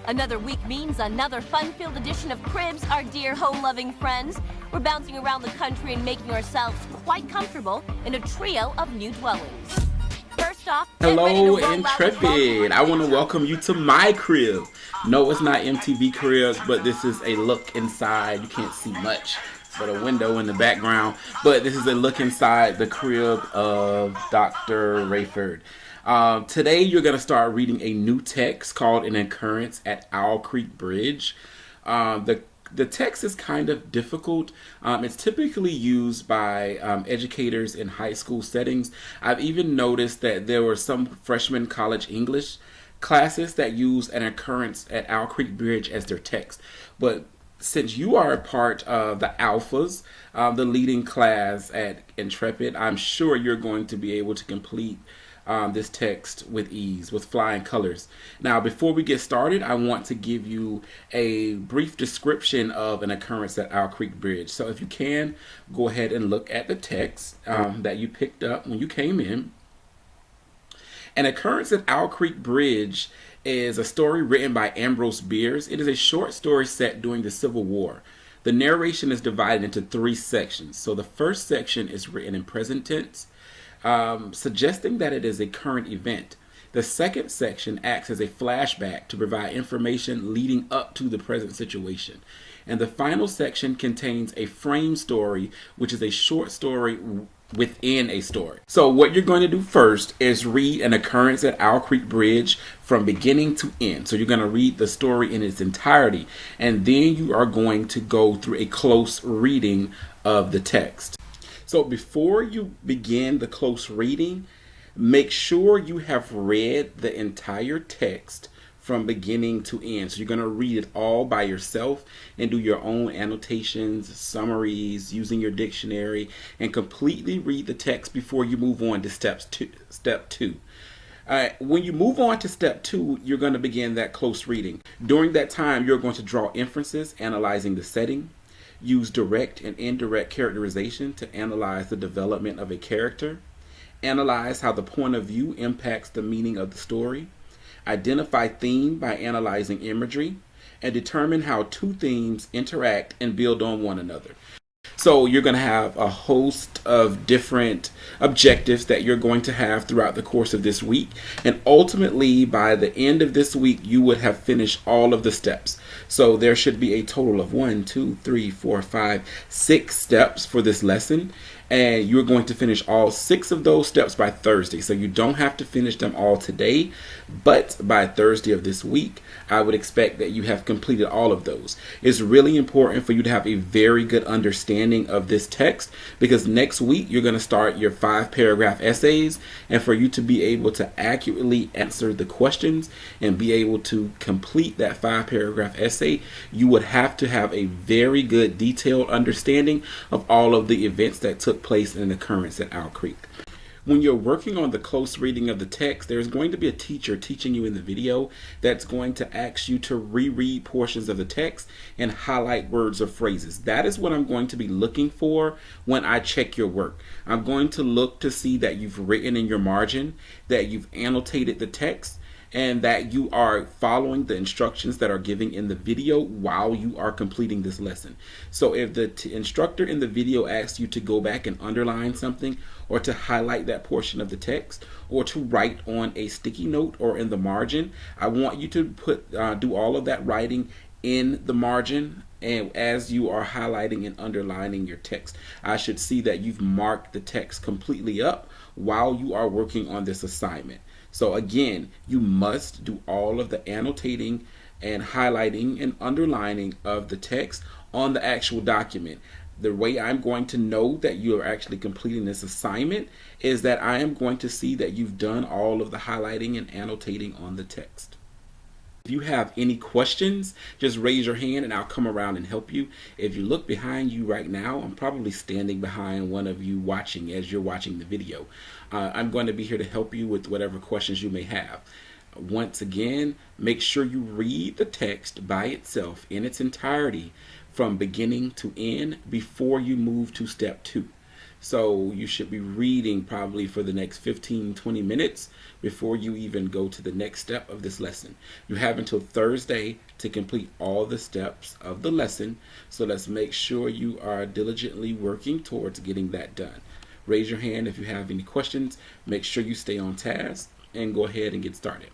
Another week means another fun-filled edition of Cribs, our dear home-loving friends. We're bouncing around the country and making ourselves quite comfortable in a trio of new dwellings. First off, hello, Intrepid. I want to welcome you to my crib. No, it's not MTV Cribs, but this is a look inside. You can't see much but a window in the background. But this is a look inside the crib of Dr. Rayford. Today you're going to start reading a new text called An Occurrence at Owl Creek Bridge. The text is kind of difficult. It's typically used by educators in high school settings. I've even noticed that there were some freshman college English classes that use An Occurrence at Owl Creek Bridge as their text. But since you are a part of the Alphas, the leading class at Intrepid, I'm sure you're going to be able to complete this text with ease, with flying colors. Now, before we get started, I want to give you a brief description of An Occurrence at Owl Creek Bridge. So if you can, go ahead and look at the text that you picked up when you came in. An Occurrence at Owl Creek Bridge is a story written by Ambrose Bierce. It is a short story set during the Civil War. The narration is divided into 3 sections. So the first section is written in present tense, suggesting that it is a current event. The second section acts as a flashback to provide information leading up to the present situation. And the final section contains a frame story, which is a short story within a story. So what you're going to do first is read An Occurrence at Owl Creek Bridge from beginning to end. So you're going to read the story in its entirety, and then you are going to go through a close reading of the text. So before you begin the close reading, make sure you have read the entire text from beginning to end. So you're going to read it all by yourself and do your own annotations, summaries, using your dictionary, and completely read the text before you move on to step two. When you move on to step 2, you're going to begin that close reading. During that time, you're going to draw inferences, analyzing the setting, use direct and indirect characterization to analyze the development of a character, analyze how the point of view impacts the meaning of the story, identify theme by analyzing imagery, and determine how 2 themes interact and build on one another. So you're going to have a host of different objectives that you're going to have throughout the course of this week. And ultimately, by the end of this week, you would have finished all of the steps. So there should be a total of 1, 2, 3, 4, 5, 6 steps for this lesson. And you're going to finish all 6 of those steps by Thursday. So you don't have to finish them all today, but by Thursday of this week, I would expect that you have completed all of those. It's really important for you to have a very good understanding of this text, because next week you're going to start your 5-paragraph essays, and for you to be able to accurately answer the questions and be able to complete that 5-paragraph essay, you would have to have a very good detailed understanding of all of the events that took place in An Occurrence at Owl Creek. When you're working on the close reading of the text, there's going to be a teacher teaching you in the video that's going to ask you to reread portions of the text and highlight words or phrases. That is what I'm going to be looking for when I check your work. I'm going to look to see that you've written in your margin, that you've annotated the text, and that you are following the instructions that are given in the video while you are completing this lesson. So if the instructor in the video asks you to go back and underline something, or to highlight that portion of the text, or to write on a sticky note or in the margin, I want you to do all of that writing in the margin, and as you are highlighting and underlining your text, I should see that you've marked the text completely up while you are working on this assignment. So again, you must do all of the annotating and highlighting and underlining of the text on the actual document. The way I'm going to know that you are actually completing this assignment is that I am going to see that you've done all of the highlighting and annotating on the text. If you have any questions, just raise your hand and I'll come around and help you. If you look behind you right now, I'm probably standing behind one of you watching as you're watching the video. I'm going to be here to help you with whatever questions you may have. Once again, make sure you read the text by itself in its entirety from beginning to end before you move to step 2. So you should be reading probably for the next 15-20 minutes before you even go to the next step of this lesson. You have until Thursday to complete all the steps of the lesson, so let's make sure you are diligently working towards getting that done. Raise your hand if you have any questions. Make sure you stay on task and go ahead and get started.